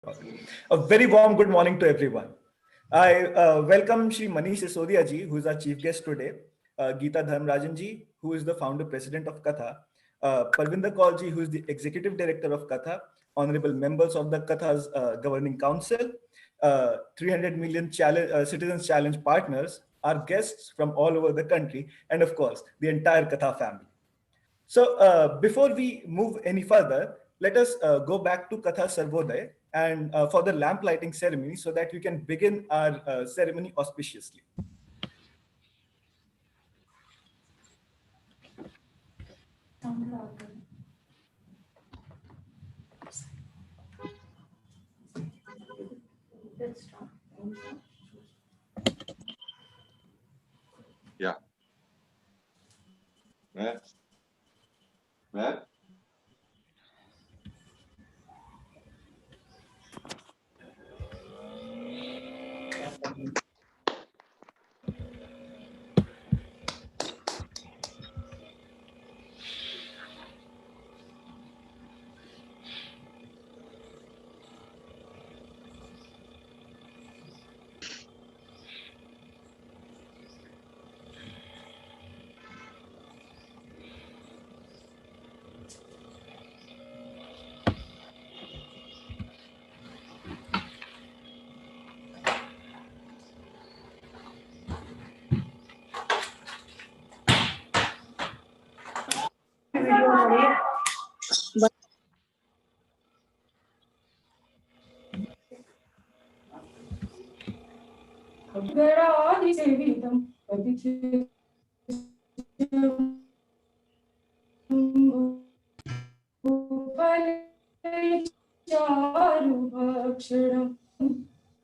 A very warm good morning to everyone. I welcome Shri Manish Sisodia ji, who is our chief guest today, Geeta Dharmarajan ji, who is the founder president of Katha, Parvinder Kaur ji, who is the executive director of Katha, honorable members of the Katha's governing council, 300 million citizens challenge partners, our guests from all over the country, and of course, the entire Katha family. So before we move any further, let us go back to Katha Sarvodaya and for the lamp lighting ceremony so that we can begin our ceremony auspiciously. Yeah. Matt? Matt?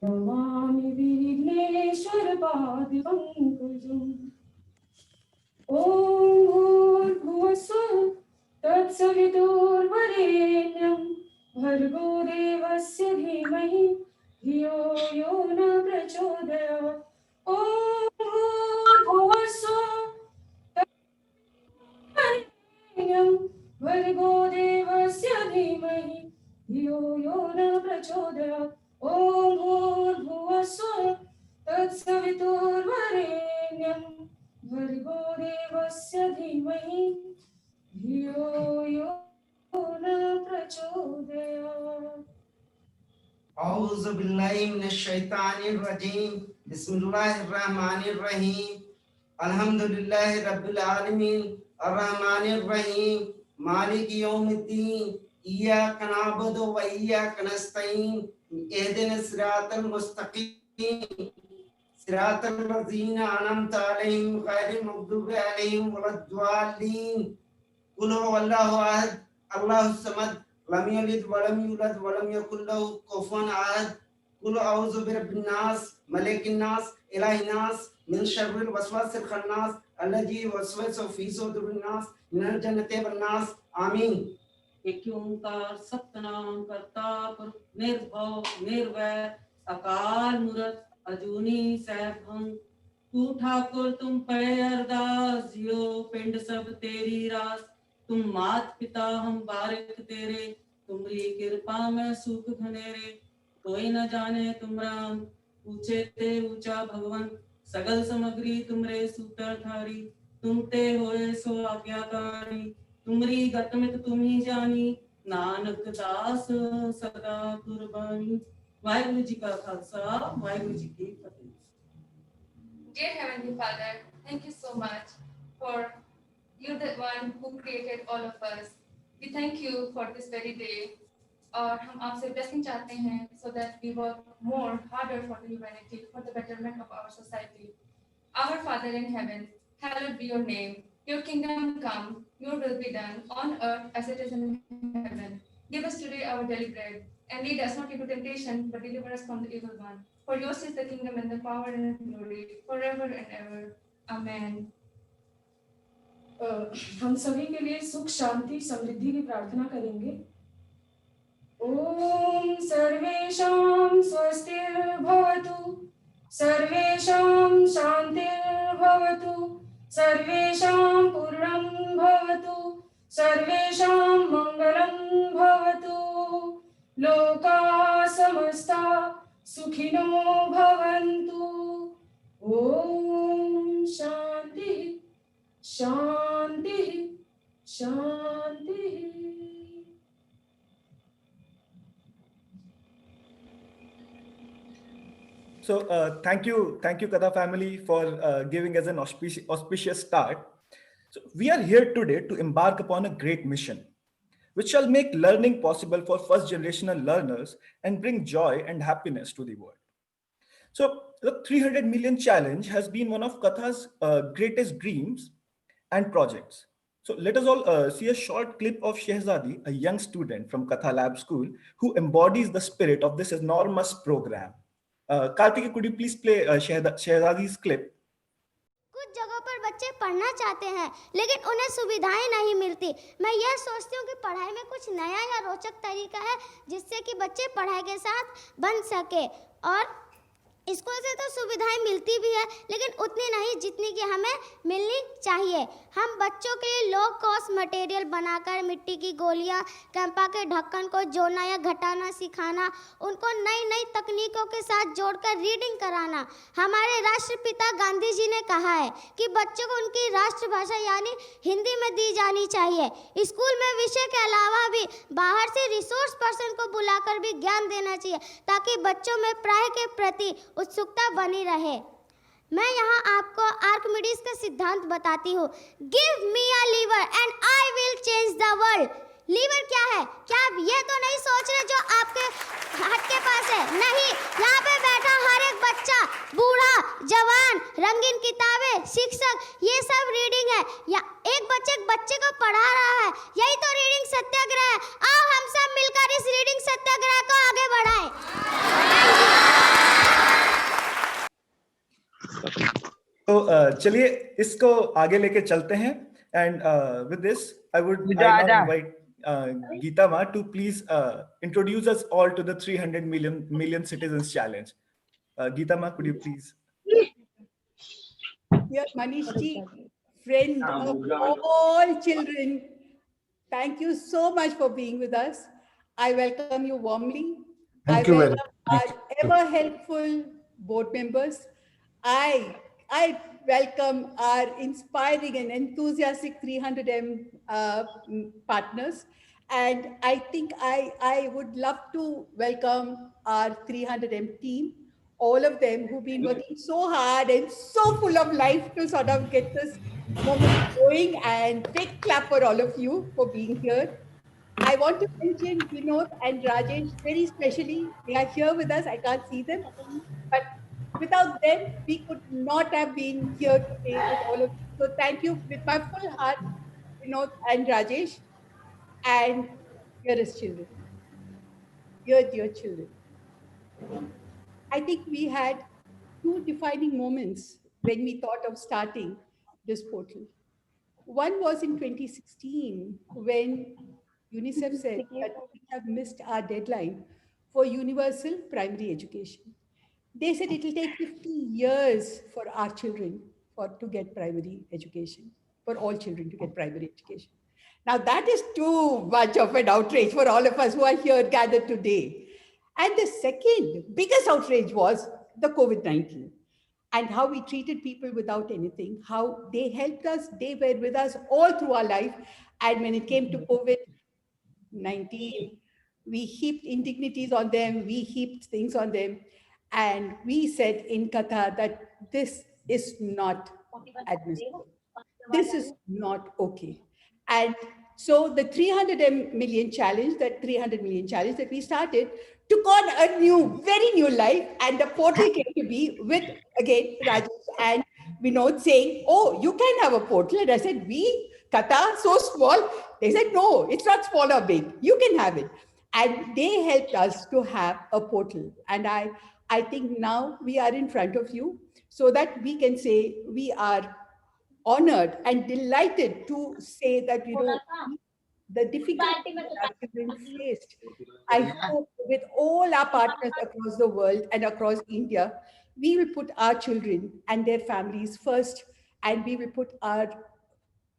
Namami Vighneshwar पादपङ्कजम् ॐ भूर्भुवस्सुः तत्सवितुर्वरेण्यं भर्गो देवस्य धीमहि धियो यो न प्रचोदयात् ॐ भूर्भुवस्सुः तत्सवितुर्वरेण्यं भर्गो देवस्य धीमहि धियो यो न प्रचोदयात् ॐ भूर्भुवस्सुः तत्सवितुर्वरेण्यं भर्गो देवस्य धीमहि धियो यो न प्रचोदयात् औज़ु बिल्लाहि मिनश शैतानिर रजीम बिस्मिल्लाहिर रहमानिर रहीम अल्हम्दुलिल्लाहि रब्बिल आलमीन अर्रहमानिर रहीम मालिकि यौमिद्दीन इय्याका नअबुदु व इय्याका नस्तईन इहदिनस सिरातल मुस्तकीम सिरातल लज़ीना अनअमता अलैहिम गैरिल मग़दूबि अलैहिम वलद्दालीन कुल हुवल्लाहु अहद अल्लाहुस समद लम यलिद वलम यूलद वलम यकुल लहु कुफुवन अहद कुल औज़ु बिरब्बिन नास मलिकिन नास इलाहिन नास मिन शर्रिल वसवासिल खन्नास अल्लज़ी युवस्विसु फी सुदूरिन नास मिनल जन्नति वन नास आमीन। एक ओंकार सतनाम करता पुरख निर्भव निर्वैर अकाल मूरत अजूनी सैभं तू ठाकुर तुम पे अरदास जियो पिंड सब तेरी रास तुम मात पिता हम बारिक तेरे तुमरी कृपा में सुख घनेरे कोई न जाने तुम राम ऊंचे ते ऊंचा भगवन सगल सामग्री तुमरे सूत्रधारी तुम ते होए सो आज्ञाकारी तुमरी गतमित तुम ही जानी नानक दास सदा कुर्बानी। वाहिगुरु जी का खालसा वाहिगुरु जी की फतेह। Dear Heavenly Father, thank you so much for you're the one who created all of us. We thank you for this very day. और हम आपसे blessing चाहते हैं so that we work more harder for the humanity, for the betterment of our society. Our Father in heaven, hallowed be your name. Your kingdom come, your will be done on earth as it is in heaven. Give us today our daily bread, and lead us not into temptation, but deliver us from the evil one. For yours is the kingdom and the power and the glory, forever and ever. Amen. हम सभी के लिए सुख शांति समृद्धि की प्रार्थना करेंगे। ओम सर्वेषां स्वस्तिर्भवतु सर्वेषां शान्तिर्भवतु सर्वेषां पूर्णं भवतु सर्वेषां मङ्गलं भवतु लोका समस्ता सुखिनो भवन्तु। ॐ शान्ति शान्ति शान्ति। So thank you, Katha family, for giving us an auspicious start. So we are here today to embark upon a great mission, which shall make learning possible for first generational learners and bring joy and happiness to the world. So the 300 million challenge has been one of Katha's greatest dreams and projects. So let us all see a short clip of Shehzadi, a young student from Katha Lab School, who embodies the spirit of this enormous program. Karthik, could you please play Shehzadi's clip? कुछ जगहों पर बच्चे पढ़ना चाहते हैं लेकिन उन्हें सुविधाएं नहीं मिलती। मैं यह सोचती हूँ कि पढ़ाई में कुछ नया या रोचक तरीका है जिससे कि बच्चे पढ़ाई के साथ बन सके। और स्कूल से तो सुविधाएं मिलती भी है लेकिन उतनी नहीं जितनी कि हमें मिलनी चाहिए। हम बच्चों के लिए लो कॉस्ट मटेरियल बनाकर मिट्टी की गोलियां, कैंपा के ढक्कन को जोड़ना या घटाना सिखाना, उनको नई नई तकनीकों के साथ जोड़कर रीडिंग कराना। हमारे राष्ट्रपिता गांधी जी ने कहा है कि बच्चों को उनकी राष्ट्रभाषा यानी हिंदी में दी जानी चाहिए। स्कूल में विषय के अलावा भी बाहर से रिसोर्स पर्सन को बुलाकर भी ज्ञान देना चाहिए ताकि बच्चों में पढ़ाई के प्रति उत्सुकता बनी रहे। मैं यहाँ आपको आर्किमिडीज का सिद्धांत बताती हूँ। Give me a lever and I will change the world. Lever क्या है? क्या आप ये तो नहीं सोच रहे जो आपके हाथ के पास है? नहीं, यहाँ पे बैठा हर एक बच्चा, बूढ़ा, जवान, रंगीन किताबें, शिक्षक, ये सब रीडिंग है। या एक बच्चे को पढ़ा रहा है। यही तो रीडिंग सत्याग्रह है। आओ हम सब मिलकर इस रीडिंग सत्याग्रह को आगे बढ़ाएं। तो चलिए इसको आगे लेके चलते हैं। And with this I would invite Geeta Ma to please introduce us all to the 300 million citizens challenge. Geeta Ma, could you please? Dear Manish ji, friend of all children, thank you so much for being with us. I welcome you warmly. Thank you very much. Our ever helpful board members. I welcome our inspiring and enthusiastic 300M partners. And I think I would love to welcome our 300M team, all of them who've been working so hard and so full of life to sort of get this moment going. And big clap for all of you for being here. I want to mention Vinod and Rajesh very specially. They are here with us. I can't see them, but without them, we could not have been here today with all of you. So thank you with my full heart, Vinod and Rajesh, and dearest children, dear children. I think we had two defining moments when we thought of starting this portal. One was in 2016 when UNICEF said that we have missed our deadline for universal primary education. They said it will take 50 years for our children to get primary education, for all children to get primary education. Now that is too much of an outrage for all of us who are here gathered today. And the second biggest outrage was the COVID-19 and how we treated people without anything, how they helped us, they were with us all through our life. And when it came to COVID-19, we heaped indignities on them, we heaped things on them. And we said in Katha that this is not admissible. This is not okay. And so the 300 million challenge, that 300 million challenge that we started took on a very new life. And the portal came to be with, again, Rajesh and Vinod saying, oh, you can have a portal. And I said, Katha, so small. They said, no, it's not small or big. You can have it. And they helped us to have a portal. And I think now we are in front of you so that we can say we are honored and delighted to say that, the difficulties that our children faced, I hope with all our partners across the world and across India, we will put our children and their families first, and we will put our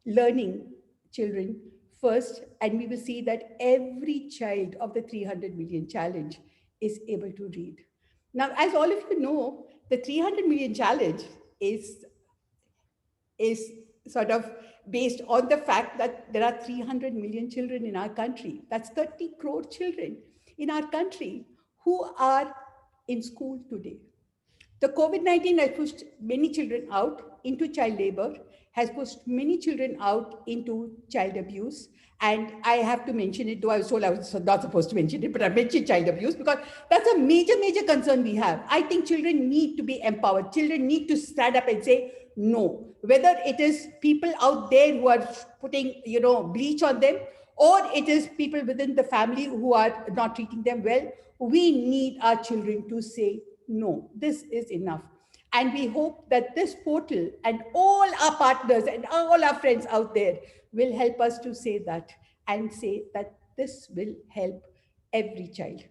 learning children first, and we will see that every child of the 300 million challenge is able to read. Now, as all of you know, the 300 million challenge is sort of based on the fact that there are 300 million children in our country. That's 30 crore children in our country who are in school today. The COVID-19 has pushed many children out into child labor, has pushed many children out into child abuse. And I have to mention it, though I was told I was not supposed to mention it, but I mentioned child abuse because that's a major concern we have. I think children need to be empowered. Children need to stand up and say no, whether it is people out there who are putting, bleach on them, or it is people within the family who are not treating them well. We need our children to say no, this is enough. And we hope that this portal and all our partners and all our friends out there will help us to say that and say that this will help every child.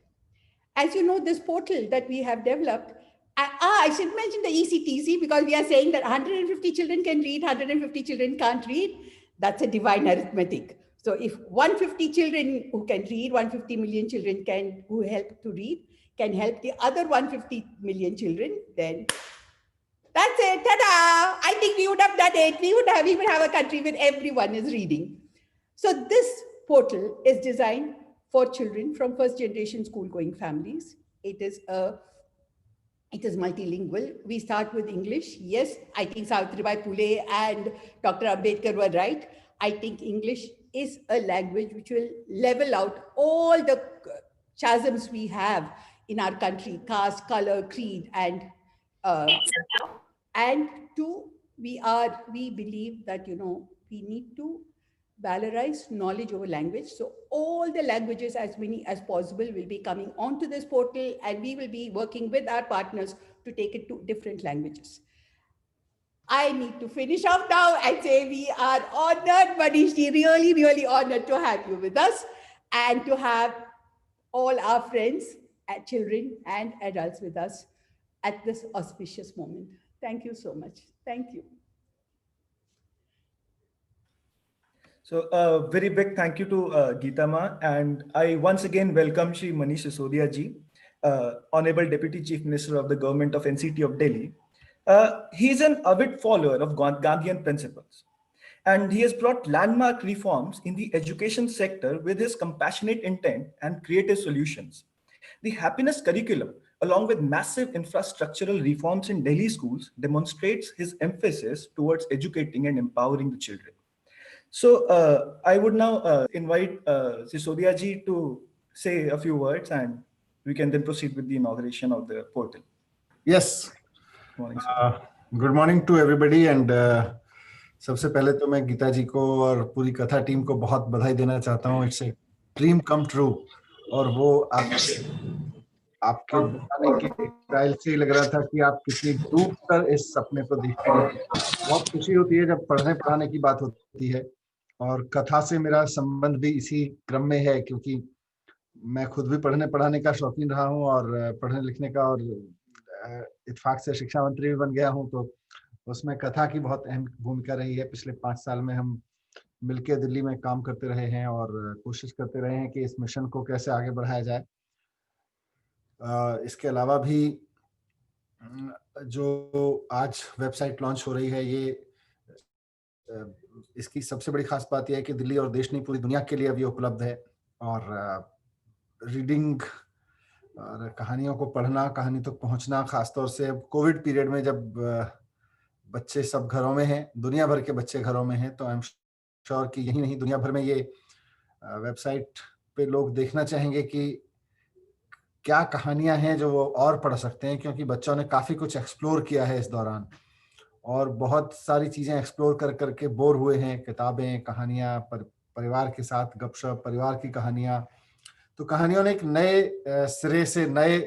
As you know, this portal that we have developed, I should mention the ECTC because we are saying that 150 children can read, 150 children can't read. That's a divine arithmetic. So if 150 children who can read, 150 million children who help to read, can help the other 150 million children, then that's it. Ta-da! I think we would have done it. We would even have a country where everyone is reading. So this portal is designed for children from first generation school going families. It is multilingual. We start with English. Yes, I think Savitribai Phule and Dr. Ambedkar were right. I think English is a language which will level out all the chasms we have in our country, caste, color, creed, and we believe that, we need to valorize knowledge over language. So all the languages, as many as possible, will be coming onto this portal, and we will be working with our partners to take it to different languages. I need to finish off now and say we are honored, Manishji, really honored to have you with us and to have all our friends, children and adults with us at this auspicious moment. Thank you so much. Thank you. So a very big thank you to Geeta Ma, and I once again welcome Shri Manish Sisodia ji, Honorable Deputy Chief Minister of the Government of NCT of Delhi. He is an avid follower of Gandhian principles, and he has brought landmark reforms in the education sector with his compassionate intent and creative solutions. The happiness curriculum, along with massive infrastructural reforms in Delhi schools, demonstrates his emphasis towards educating and empowering the children. So I would now invite Sisodia ji to say a few words, and we can then proceed with the inauguration of the portal. Yes. Morning, Good morning to everybody, and सबसे पहले तो मैं गीता जी को और पूरी कथा team को बहुत बधाई देना चाहता हूँ. It's a dream come true, और वो आपके बताने के स्टाइल से लग रहा था कि आप कितनी डूब कर इस सपने को देखते हैं. बहुत खुशी होती है जब पढ़ने पढ़ाने की बात होती है, और कथा से मेरा संबंध भी इसी क्रम में है, क्योंकि मैं खुद भी पढ़ने पढ़ाने का शौकीन रहा हूँ और पढ़ने लिखने का, और इत्तेफाक से शिक्षा मंत्री भी बन गया हूँ, तो उसमें कथा की बहुत अहम भूमिका रही है. पिछले 5 साल में हम मिलकर दिल्ली में काम करते रहे हैं और कोशिश करते रहे हैं कि इस मिशन को कैसे आगे बढ़ाया जाए. इसके अलावा भी जो आज वेबसाइट लॉन्च हो रही है, ये इसकी सबसे बड़ी खास बात यह है कि दिल्ली और देश नहीं, पूरी दुनिया के लिए अब ये उपलब्ध है. और रीडिंग और कहानियों को पढ़ना, कहानी तक पहुंचना, खासतौर से अब कोविड पीरियड में जब बच्चे सब घरों में हैं, दुनिया भर के बच्चे घरों में हैं, तो आई एम श्योर कि यही नहीं, दुनिया भर में ये वेबसाइट पे लोग देखना चाहेंगे कि क्या कहानियां हैं जो वो और पढ़ सकते हैं, क्योंकि बच्चों ने काफ़ी कुछ एक्सप्लोर किया है इस दौरान, और बहुत सारी चीज़ें एक्सप्लोर कर करके बोर हुए हैं. किताबें, कहानियाँ, परिवार के साथ गपशप, परिवार की कहानियाँ. तो कहानियों ने एक नए सिरे से, नए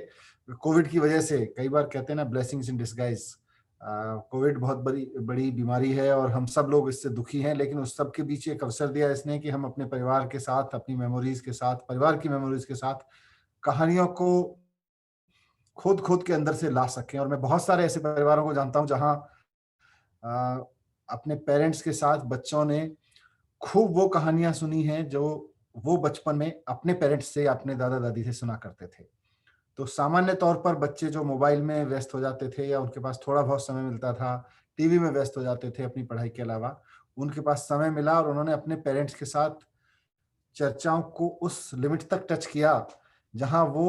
कोविड की वजह से, कई बार कहते हैं ना ब्लेसिंग्स इन डिस्गाइज, कोविड बहुत बड़ी बीमारी है और हम सब लोग इससे दुखी हैं, लेकिन उस सब के बीच एक अवसर दिया इसने कि हम अपने परिवार के साथ, अपनी मेमोरीज के साथ, परिवार की मेमोरीज के साथ कहानियों को खोद के अंदर से ला सकें. और मैं बहुत सारे ऐसे परिवारों को जानता हूं जहां अपने पेरेंट्स के साथ बच्चों ने खूब वो कहानियां सुनी हैं जो वो बचपन में अपने पेरेंट्स से, अपने दादा दादी से सुना करते थे। तो सामान्य तौर पर बच्चे जो मोबाइल में व्यस्त हो जाते थे या उनके पास थोड़ा बहुत समय मिलता था, टीवी में व्यस्त हो जाते थे अपनी पढ़ाई के अलावा, उनके पास समय मिला और उन्होंने अपने पेरेंट्स के साथ चर्चाओं को उस लिमिट तक टच किया जहां वो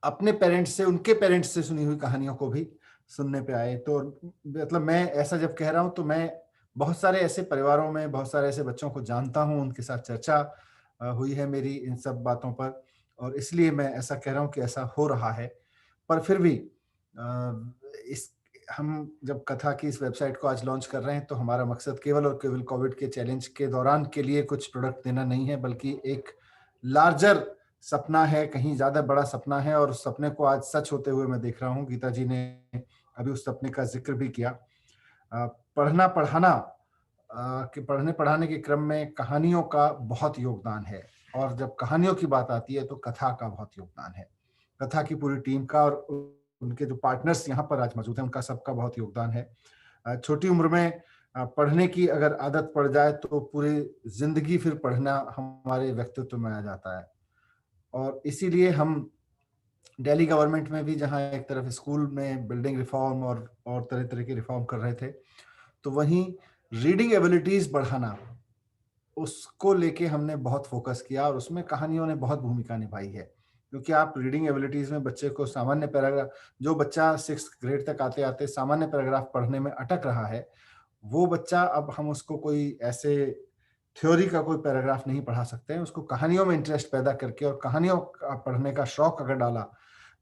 अपने पेरेंट्स से, उनके पेरेंट्स से सुनी हुई कहानियों को भी सुनने पे आए। तो मतलब मैं ऐसा जब कह रहा हूं तो मैं बहुत सारे ऐसे परिवारों में, बहुत सारे ऐसे बच्चों को जानता हूं, उनके साथ चर्चा हुई है मेरी इन सब बातों पर, और इसलिए मैं ऐसा कह रहा हूं कि ऐसा हो रहा है। पर फिर भी इस हम जब कथा की इस वेबसाइट को आज लॉन्च कर रहे हैं तो हमारा मकसद केवल और केवल कोविड के चैलेंज के दौरान के लिए कुछ प्रोडक्ट देना नहीं है, बल्कि एक लार्जर सपना है, कहीं ज्यादा बड़ा सपना है, और उस सपने को आज सच होते हुए मैं देख रहा हूँ। गीता जी ने अभी उस सपने का जिक्र भी किया। पढ़ना पढ़ाना कि पढ़ने पढ़ाने के क्रम में कहानियों का बहुत योगदान है, और जब कहानियों की बात आती है तो कथा का बहुत योगदान है। कथा की पूरी टीम का और उनके जो पार्टनर्स यहाँ पर आज मौजूद हैं उनका सबका बहुत योगदान है। छोटी उम्र में पढ़ने की अगर आदत पड़ जाए तो पूरी जिंदगी फिर पढ़ना हमारे व्यक्तित्व में आ जाता है। और इसीलिए हम दिल्ली गवर्नमेंट में भी, जहाँ एक तरफ स्कूल में बिल्डिंग रिफॉर्म और तरह तरह के रिफॉर्म कर रहे थे, तो वहीं रीडिंग एबिलिटीज बढ़ाना, उसको लेके हमने बहुत फोकस किया और उसमें कहानियों ने बहुत भूमिका निभाई है। क्योंकि आप रीडिंग एबिलिटीज में बच्चे को सामान्य पैराग्राफ, जो बच्चा 6th ग्रेड तक आते आते सामान्य पैराग्राफ पढ़ने में अटक रहा है, वो बच्चा, अब हम उसको कोई ऐसे थ्योरी का कोई पैराग्राफ नहीं पढ़ा सकते हैं। उसको कहानियों में इंटरेस्ट पैदा करके और कहानियों का पढ़ने का शौक अगर डाला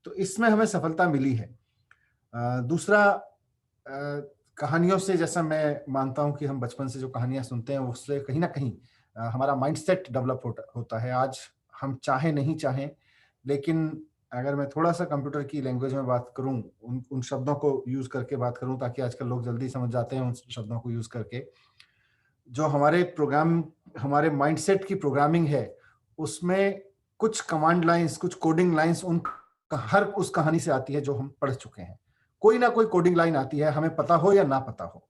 तो इसमें हमें सफलता मिली है। दूसरा, कहानियों से, जैसा मैं मानता हूं कि हम बचपन से जो कहानियां सुनते हैं उससे कहीं ना कहीं हमारा माइंडसेट डेवलप होता है। आज हम चाहे नहीं चाहें, लेकिन अगर मैं थोड़ा सा कंप्यूटर की लैंग्वेज में बात करूं, उन शब्दों को यूज करके बात करूं, ताकि आजकल लोग जल्दी समझ जाते हैं उन शब्दों को यूज करके, जो हमारे माइंडसेट की प्रोग्रामिंग है, उसमें कुछ कमांड लाइंस, कुछ कोडिंग लाइंस हर उस कहानी से आती है जो हम पढ़ चुके हैं। कोई ना कोई कोडिंग लाइन आती है, हमें पता हो या ना पता हो,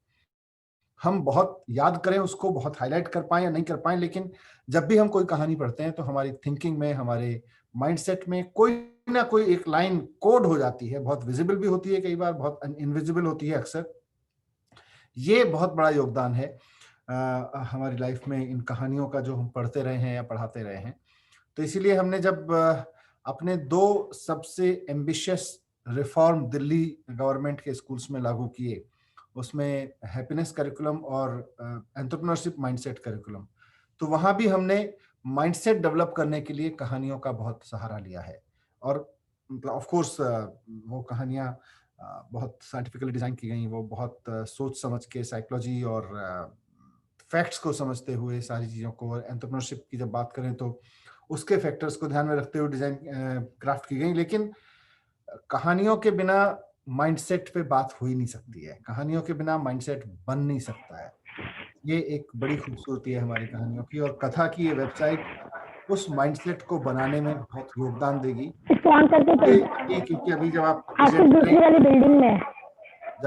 हम बहुत याद करें उसको, बहुत हाईलाइट कर पाए या नहीं कर पाए, लेकिन जब भी हम कोई कहानी पढ़ते हैं तो हमारी थिंकिंग में, हमारे माइंडसेट में कोई ना कोई एक लाइन कोड हो जाती है। बहुत विजिबल भी होती है, कई बार बहुत इनविजिबल होती है अक्सर। ये बहुत बड़ा योगदान है हमारी लाइफ में इन कहानियों का, जो हम पढ़ते रहे हैं या पढ़ाते रहे हैं। तो इसीलिए हमने जब अपने 2 सबसे एम्बिशियस रिफॉर्म दिल्ली गवर्नमेंट के स्कूल्स में लागू किए, उसमें हैप्पीनेस करिकुलम और एंटरप्रेन्योरशिप माइंडसेट करिकुलम, तो वहां भी हमने माइंडसेट डेवलप करने के लिए कहानियों का बहुत सहारा लिया है। और ऑफ कोर्स वो कहानियां बहुत साइंटिफिकली डिजाइन की गई, वो बहुत सोच समझ के, साइकोलॉजी और फैक्ट्स को समझते हुए सारी चीजों को, एंटरप्रेन्योरशिप की जब बात करें तो उसके फैक्टर्स को ध्यान में रखते हुए डिजाइन क्राफ्ट की गई। लेकिन कहानियों के बिना माइंडसेट पे बात हो ही नहीं सकती है, कहानियों के बिना माइंडसेट बन नहीं सकता है। ये एक बड़ी खूबसूरती है हमारी कहानियों की, और कथा की ये वेबसाइट उस माइंडसेट को बनाने में बहुत योगदान देगी। क्योंकि अभी जब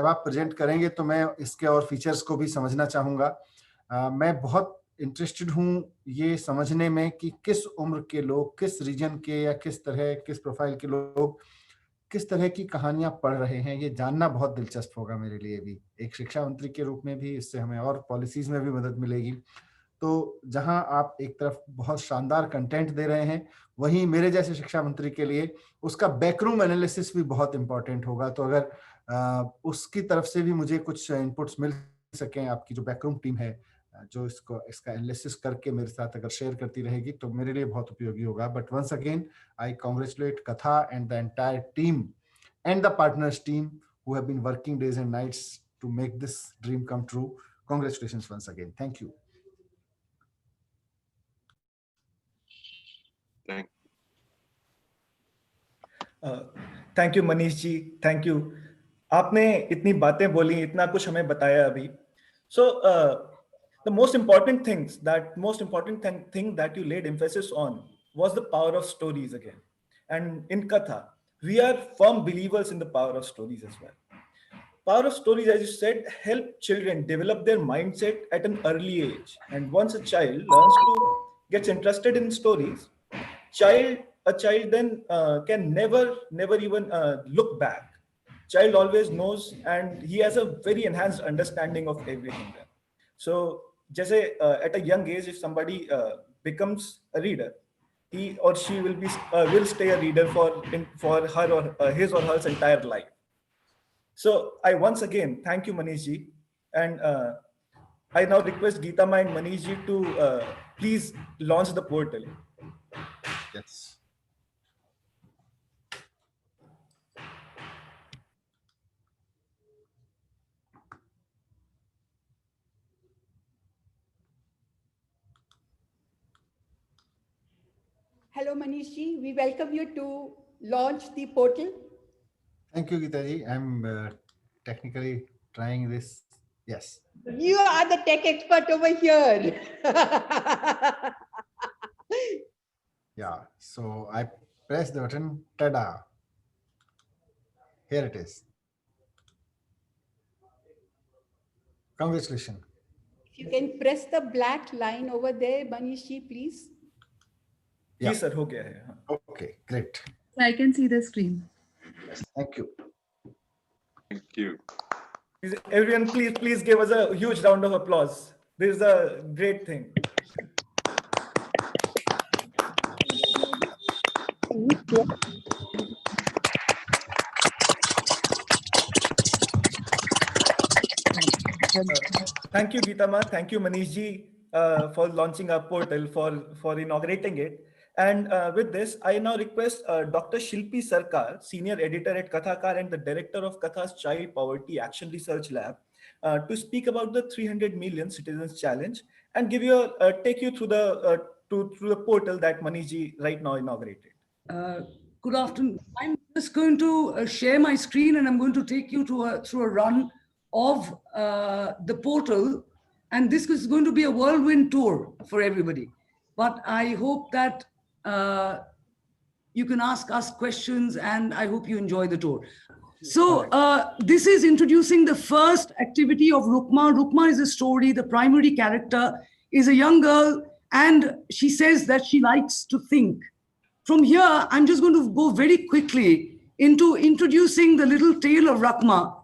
आप प्रेजेंट करेंगे तो मैं इसके और फीचर्स को भी समझना चाहूंगा। मैं बहुत इंटरेस्टेड हूँ ये समझने में कि किस उम्र के लोग, किस रीजन के या किस प्रोफाइल के लोग किस तरह की कहानियां पढ़ रहे हैं। ये जानना बहुत दिलचस्प होगा मेरे लिए भी, एक शिक्षा मंत्री के रूप में भी। इससे हमें और पॉलिसीज में भी मदद मिलेगी। तो जहां आप एक तरफ बहुत शानदार कंटेंट दे रहे हैं, वहीं मेरे जैसे शिक्षा मंत्री के लिए उसका बैकरूम एनालिसिस भी बहुत इंपॉर्टेंट होगा। तो अगर उसकी तरफ से भी मुझे कुछ इनपुट्स मिल सकें, आपकी जो बैकरूम टीम है जो इसका एनालिसिस करके मेरे साथ अगर शेयर करती रहेगी, तो मेरे लिए बहुत उपयोगी होगा। But once again I congratulate Katha and the entire team and the partners team who have been working days and nights to make this dream come true. Congratulations once again. Thank you. Thank you Manish ji, thank you. आपने इतनी बातें बोली, इतना कुछ हमें बताया अभी. So the most important thing that you laid emphasis on was the power of stories again. And in Katha, we are firm believers in the power of stories as well. power of stories, as you said, help children develop their mindset at an early age. And once a child gets interested in stories, a child then can never even look back. Child always knows, and he has a very enhanced understanding of everything. So, जैसे at a young age, if somebody becomes a reader, he or she will stay a reader for her or his or her entire life. So I once again thank you, Manish ji, and I now request Geeta Ma and Manish ji to please launch the portal. Yes. Hello, Manish ji. We welcome you to launch the portal. Thank you, Geeta ji. I'm technically trying this. Yes. You are the tech expert over here. Yeah. So I press the button. Tada! Here it is. Congratulations. If you can press the black line over there, Manish ji, please. Yeah. Yes, sir. हो गया है. Okay, great. I can see the screen. Thank you. Thank you. Everyone, please give us a huge round of applause. This is a great thing. Thank you, Geeta Ma. Thank you, Manish ji, for launching our portal, for inaugurating it. And with this, I now request Dr. Shilpi Sarkar, Senior Editor at Kathakar and the Director of Katha's Child Poverty Action Research Lab, to speak about the 300 Million Citizens Challenge and take you through the portal that Manish ji right now inaugurated. Good afternoon. I'm just going to share my screen and I'm going to take you through a run of the portal. And this is going to be a whirlwind tour for everybody. But I hope that you can ask us questions and I hope you enjoy the tour. So this is introducing the first activity of Rukma. Rukma is a story. The primary character is a young girl and she says that she likes to think. From here, I'm just going to go very quickly into introducing the little tale of Rukma.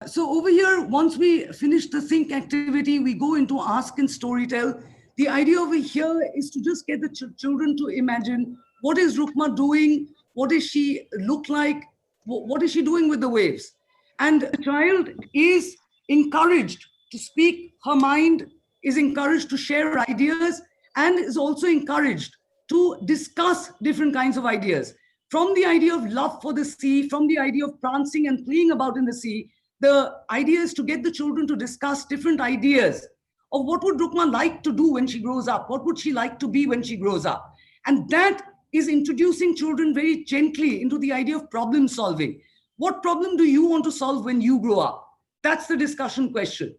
So over here, once we finish the think activity, we go into ask and storytell. The idea over here is to just get the children to imagine, what is Rukma doing? What does she look like? What is she doing with the waves? And the child is encouraged to speak her mind, is encouraged to share ideas, and is also encouraged to discuss different kinds of ideas. From the idea of love for the sea, from the idea of prancing and playing about in the sea, the idea is to get the children to discuss different ideas of what would Rukma like to do when she grows up? What would she like to be when she grows up? And that is introducing children very gently into the idea of problem solving. What problem do you want to solve when you grow up? That's the discussion question.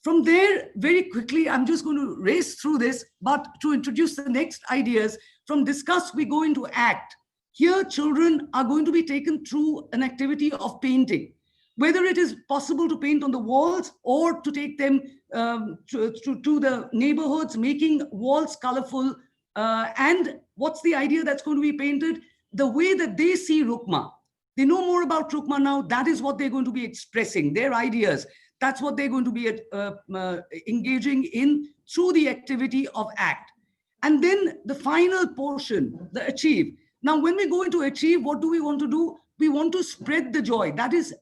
From there, very quickly, I'm just going to race through this, but to introduce the next ideas, from discuss, we go into act. Here, children are going to be taken through an activity of painting, whether it is possible to paint on the walls or to take them to the neighborhoods, making walls colorful. And what's the idea that's going to be painted? The way that they see Rukma. They know more about Rukma now. That is what they're going to be expressing, their ideas. That's what they're going to be engaging in through the activity of act. And then the final portion, the achieve. Now, when we go into achieve, what do we want to do? We want to spread the joy. That is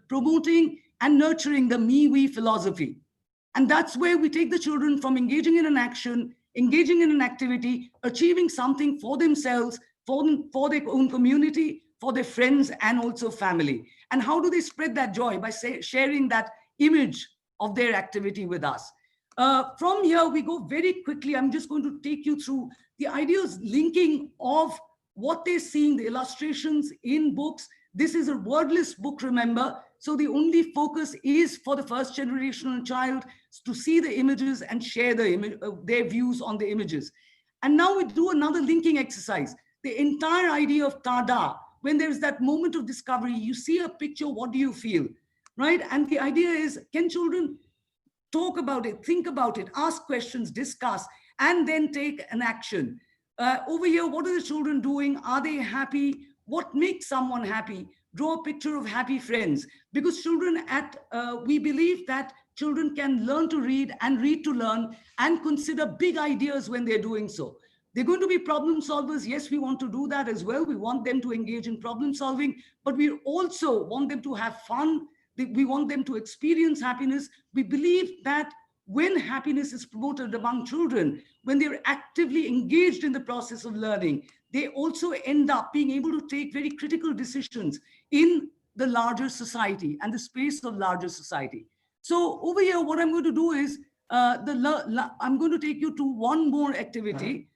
promoting and nurturing the me-we philosophy. And that's where we take the children from engaging in an action, engaging in an activity, achieving something for themselves, for their own community, for their friends, and also family. And how do they spread that joy? By sharing that image of their activity with us. From here, we go very quickly. I'm just going to take you through the ideas linking of what they're seeing, the illustrations in books. This is a wordless book, remember. So the only focus is for the first generational child to see the images and share their views on the images. And now we do another linking exercise. The entire idea of tada, when there's that moment of discovery, you see a picture, what do you feel, right? And the idea is, can children talk about it, think about it, ask questions, discuss, and then take an action. Over here, what are the children doing? Are they happy? What makes someone happy? Draw a picture of happy friends. Because children we believe that children can learn to read and read to learn and consider big ideas when they're doing so. They're going to be problem solvers. Yes, we want to do that as well. We want them to engage in problem solving, but we also want them to have fun. We want them to experience happiness. We believe that when happiness is promoted among children, when they're actively engaged in the process of learning, they also end up being able to take very critical decisions in the larger society and the space of larger society. So over here, what I'm going to do is, I'm going to take you to one more activity,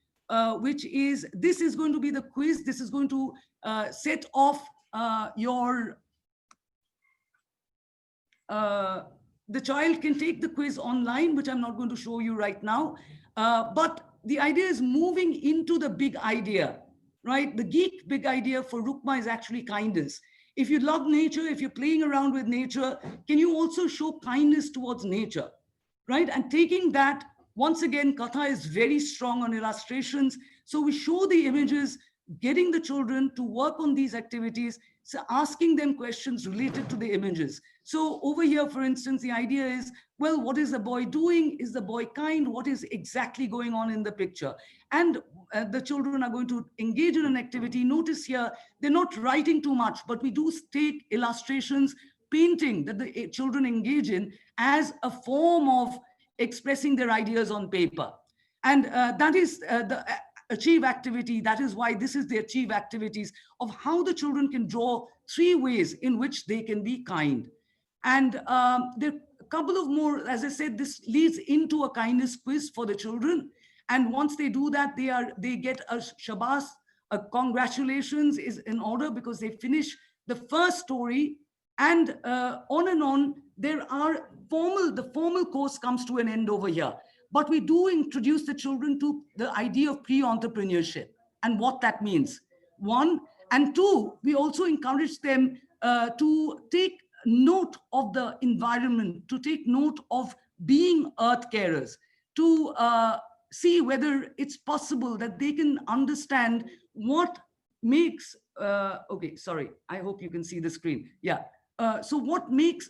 which is, this is going to be the quiz. This is going to set off the child can take the quiz online, which I'm not going to show you right now. But the idea is moving into the big idea, right? The geek big idea for Rukma is actually kindness. If you love nature, if you're playing around with nature, can you also show kindness towards nature, right? And taking that, once again, Katha is very strong on illustrations. So we show the images, getting the children to work on these activities, so asking them questions related to the images. So over here, for instance, the idea is, well, what is the boy doing? Is the boy kind? What is exactly going on in the picture? And the children are going to engage in an activity. Notice here, they're not writing too much, but we do take illustrations, painting that the children engage in as a form of expressing their ideas on paper. And that is the achieve activity. That is why this is the achieve activities of how the children can draw 3 ways in which they can be kind. And there are a couple of more, as I said, this leads into a kindness quiz for the children. And once they do that, they get a shabas, a congratulations is in order, because they finish the first story. And on, there are the formal course comes to an end over here. But we do introduce the children to the idea of pre-entrepreneurship and what that means. 1. And 2, we also encourage them to take note of the environment, to take note of being earth carers, to see whether it's possible that they can understand what makes, okay, sorry, I hope you can see the screen. Yeah. So what makes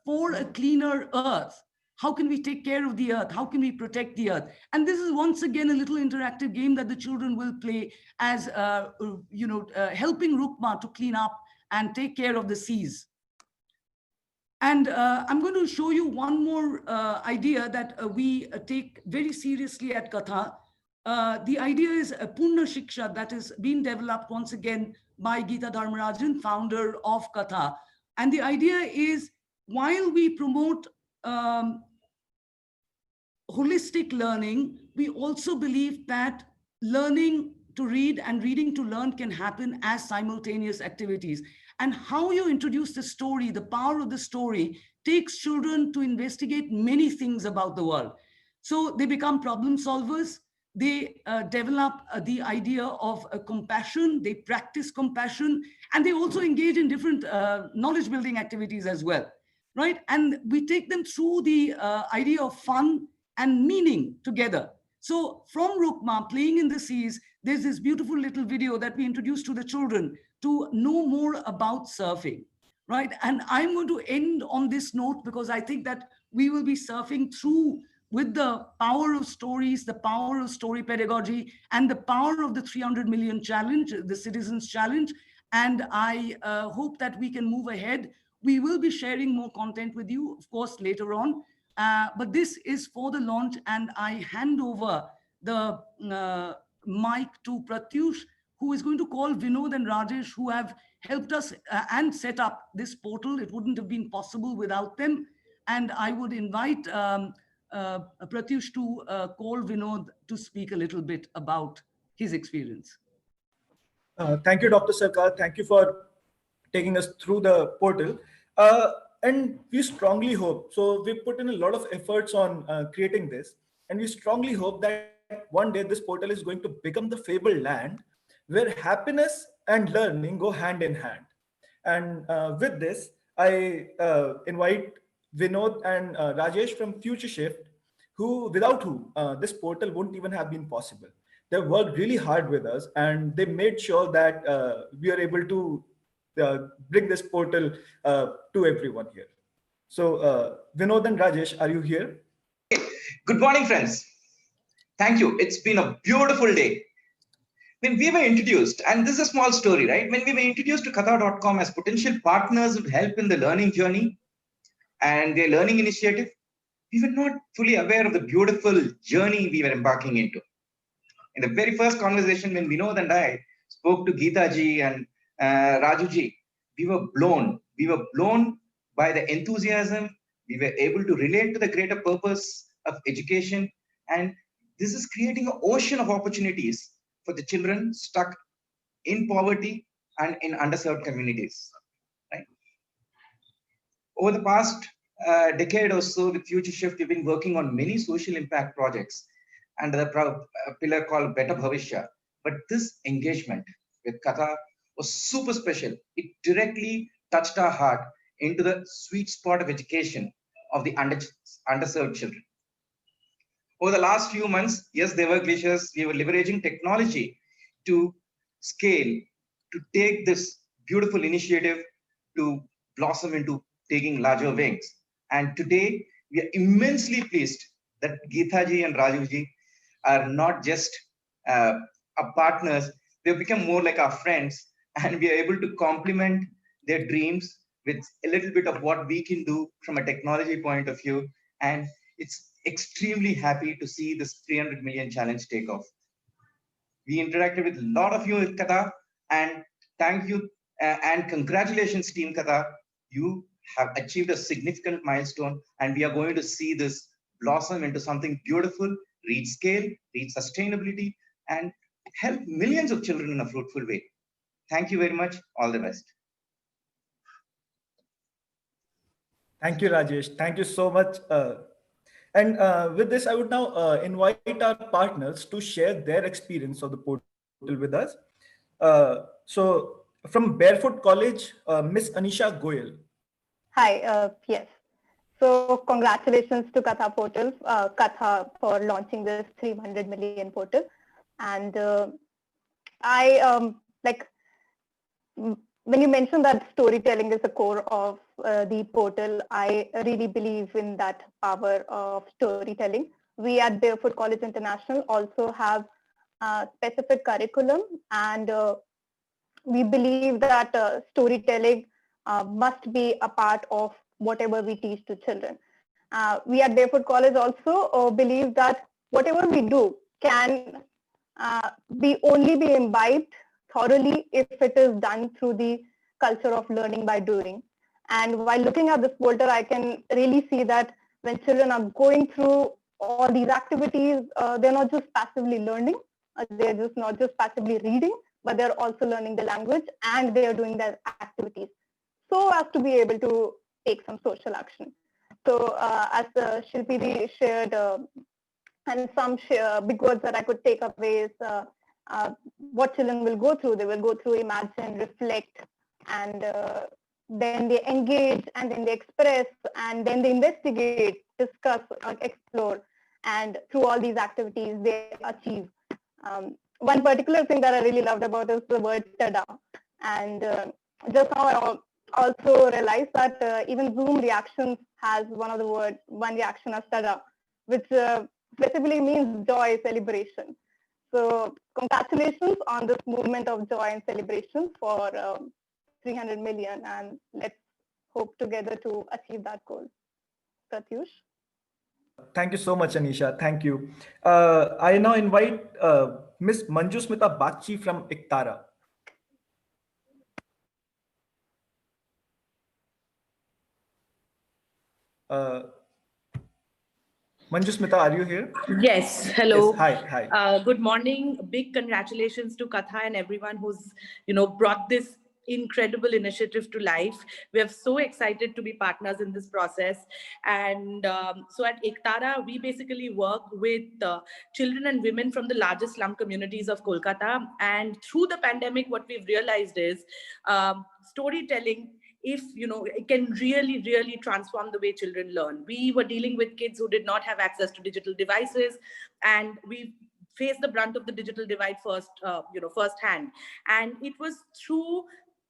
for a cleaner earth? how can we take care of the earth? How can we protect the earth? And this is once again a little interactive game that the children will play as, helping Rukma to clean up and take care of the seas. And I'm going to show you one more idea that we take very seriously at Katha. The idea is a Purna Shiksha that is being developed once again by Geeta Dharmarajan, founder of Katha. And the idea is, while we promote holistic learning, we also believe that learning to read and reading to learn can happen as simultaneous activities. And how you introduce the story, the power of the story, takes children to investigate many things about the world. So they become problem solvers. They develop the idea of compassion. They practice compassion, and they also engage in different knowledge building activities as well, right? And we take them through the idea of fun and meaning together. So from Rukma, Playing in the Seas, there's this beautiful little video that we introduced to the children to know more about surfing, right? And I'm going to end on this note because I think that we will be surfing through with the power of stories, the power of story pedagogy, and the power of the 300 million challenge, the Citizens Challenge. And I hope that we can move ahead. We will be sharing more content with you, of course, later on. But this is for the launch, and I hand over the mic to Pratyush, who is going to call Vinod and Rajesh, who have helped us and set up this portal. It wouldn't have been possible without them. And I would invite Pratyush to call Vinod to speak a little bit about his experience. Thank you, Dr. Sarkar. Thank you for taking us through the portal. And we strongly hope, so we put in a lot of efforts on creating this, and we strongly hope that one day this portal is going to become the fabled land where happiness and learning go hand in hand. And with this, I invite Vinod and Rajesh from Future Shift, without whom this portal wouldn't even have been possible. They worked really hard with us, and they made sure that we are able to bring this portal to everyone here. So Vinod and Rajesh, are you here? Good morning, friends. Thank you. It's been a beautiful day. When we were introduced, and this is a small story, right? When we were introduced to Katha.com as potential partners who help in the learning journey and their learning initiative, we were not fully aware of the beautiful journey we were embarking into. In the very first conversation, when Vinod and I spoke to Geeta ji and Raju ji, we were blown. We were blown by the enthusiasm. We were able to relate to the greater purpose of education. And this is creating an ocean of opportunities for the children stuck in poverty and in underserved communities. Right? Over the past decade or so, with Future Shift, we've been working on many social impact projects under the pillar called Better Bhavishya. But this engagement with Katha was super special. It directly touched our heart into the sweet spot of education of the underserved children. Over the last few months, yes, there were glitches. We were leveraging technology to scale, to take this beautiful initiative to blossom into taking larger wings. And today, we are immensely pleased that Geeta ji and Raju ji are not just our partners, they've become more like our friends, and we are able to complement their dreams with a little bit of what we can do from a technology point of view. And it's extremely happy to see this 300 million challenge take off. We interacted with a lot of you with Katha, and thank you and congratulations, Team Katha. You have achieved a significant milestone, and we are going to see this blossom into something beautiful, reach scale, reach sustainability, and help millions of children in a fruitful way. Thank you very much. All the best. Thank you, Rajesh. Thank you so much. And with this, I would now invite our partners to share their experience of the portal with us. So from Barefoot College, Miss Anisha Goyal. Hi, yes. So congratulations to Katha Portal, Katha for launching this 300 million portal. And when you mentioned that storytelling is the core of the portal, I really believe in that power of storytelling. We at Barefoot College International also have a specific curriculum, and we believe that storytelling must be a part of whatever we teach to children. We at Barefoot College also believe that whatever we do can only be imbibed thoroughly if it is done through the culture of learning by doing. And while looking at this portal, I can really see that when children are going through all these activities, they're not just passively learning, they're just not just passively reading, but they're also learning the language and they're doing their activities so as to be able to take some social action. So as Shilpi shared, and some big words that I could take away is what children will go through. They will go through imagine, reflect, and then they engage, and then they express, and then they investigate, discuss, explore, and through all these activities they achieve. One particular thing that I really loved about is the word tada. And just now I also realized that even Zoom reactions has one reaction as tada, which specifically means joy, celebration. So congratulations on this movement of joy and celebration for 300 million, and let's hope together to achieve that goal. Pratyush? Thank you so much, Anisha. Thank you. I now invite Ms. Manjusmita Bagchi from Iktara. Manjusmita, are you here? Yes, hello. Yes. Hi. Good morning. Big congratulations to Katha and everyone who's, brought this incredible initiative to life. We are so excited to be partners in this process. And so at Iktara, we basically work with children and women from the largest slum communities of Kolkata. And through the pandemic, what we've realized is storytelling, it can really transform the way children learn. We were dealing with kids who did not have access to digital devices, and we faced the brunt of the digital divide firsthand. And it was through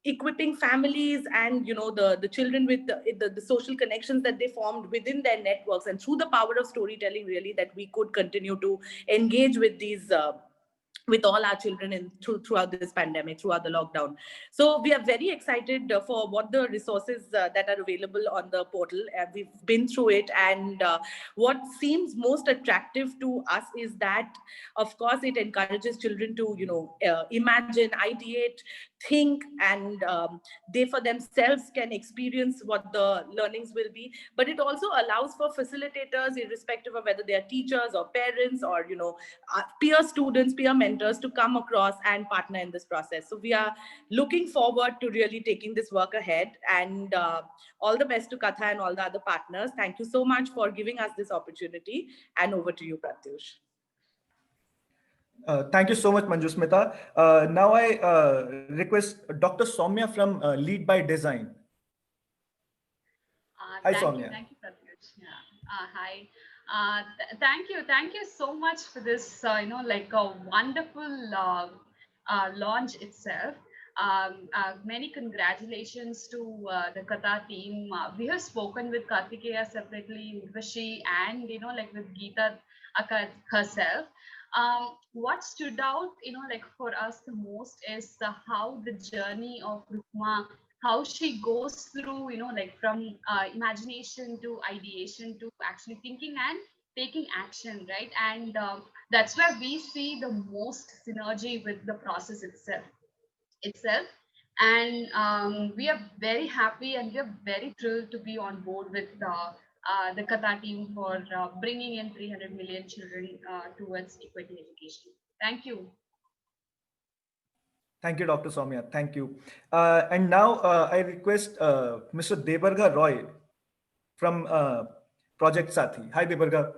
equipping families and the children with the social connections that they formed within their networks, and through the power of storytelling, really, that we could continue to engage with these with all our children throughout this pandemic, throughout the lockdown. So we are very excited for what the resources that are available on the portal. We've been through it, and what seems most attractive to us is that, of course, it encourages children to imagine, ideate, think, and they for themselves can experience what the learnings will be. But it also allows for facilitators, irrespective of whether they are teachers or parents or peer students, peer mentors, to come across and partner in this process. So we are looking forward to really taking this work ahead, and all the best to Katha and all the other partners. Thank you so much for giving us this opportunity, and over to you, Pratyush. Thank you so much, Manjusmita. Now I request Dr. Soumya from Lead by Design. Hi, Soumya. Thank you, Pratyush. Hi. Thank you so much for this, like a wonderful launch itself. Many congratulations to the Katha team. We have spoken with Kartikeya separately, Urvashi, and with Geeta herself. What stood out, for us the most is how the journey of Rukma, how she goes through, from imagination to ideation to actually thinking and taking action, right? And that's where we see the most synergy with the process itself. And we are very happy and we are very thrilled to be on board with the Katha team for bringing in 300 million children towards equity education. Thank you. Thank you, Dr. Soumya. Thank you. And now I request Mr. Debarga Roy from Project Sathi. Hi, Debarga.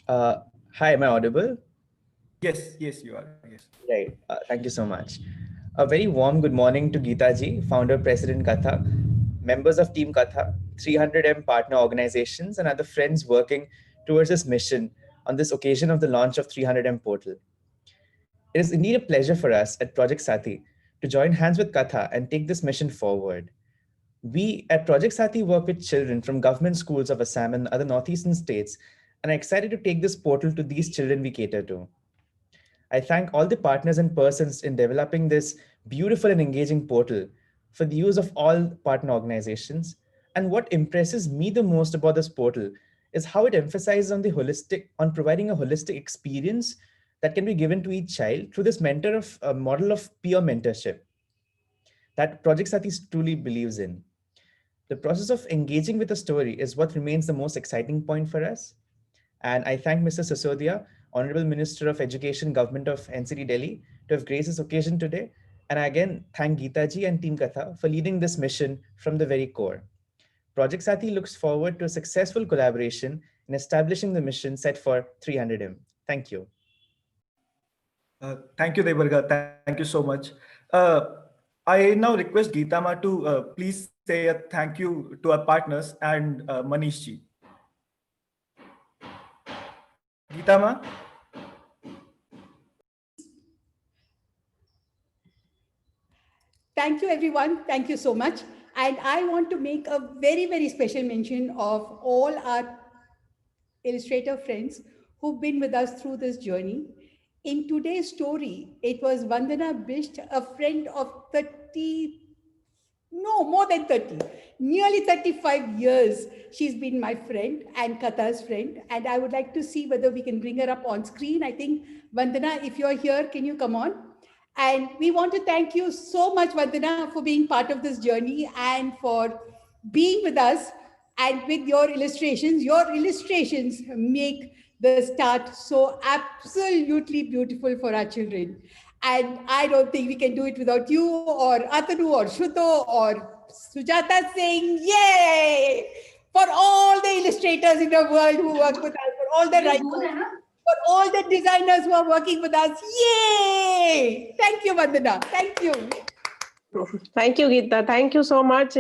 Hi, am I audible? Yes, you are. Yes. Right. Thank you so much. A very warm good morning to Geeta ji, founder, president Katha, members of Team Katha, 300M partner organizations, and other friends working towards this mission on this occasion of the launch of 300M portal. It is indeed a pleasure for us at Project Sathi to join hands with Katha and take this mission forward. We at Project Sathi work with children from government schools of Assam and other northeastern states and are excited to take this portal to these children we cater to. I thank all the partners and persons in developing this beautiful and engaging portal for the use of all partner organizations. And what impresses me the most about this portal is how it emphasizes on providing a holistic experience that can be given to each child through this model of peer mentorship that Project Sathi truly believes in. The process of engaging with a story is what remains the most exciting point for us. And I thank Mr. Sisodia, Honorable Minister of Education, Government of NCT Delhi, to have graced this occasion today. And I again thank Geeta ji and Team Katha for leading this mission from the very core. Project Sathi looks forward to a successful collaboration in establishing the mission set for 300M. Thank you. Thank you, Debarga. Thank you so much. I now request Geeta Ma to please say a thank you to our partners and Manish ji. Geeta Ma. Thank you, everyone. Thank you so much. And I want to make a very, very special mention of all our illustrator friends who've been with us through this journey. In today's story, it was Vandana Bisht, a friend of more than 30, nearly 35 years. She's been my friend and Katha's friend. And I would like to see whether we can bring her up on screen. I think, Vandana, if you're here, can you come on? And we want to thank you so much, Vandana, for being part of this journey and for being with us and with your illustrations. Your illustrations make the start so absolutely beautiful for our children. And I don't think we can do it without you or Atanu or Shuto or Sujata saying, yay! For all the illustrators in the world who work with us, for all the writers, for all the designers who are working with us, yay! Thank you, Vandana. Thank you. Thank you, Geeta. Thank you so much.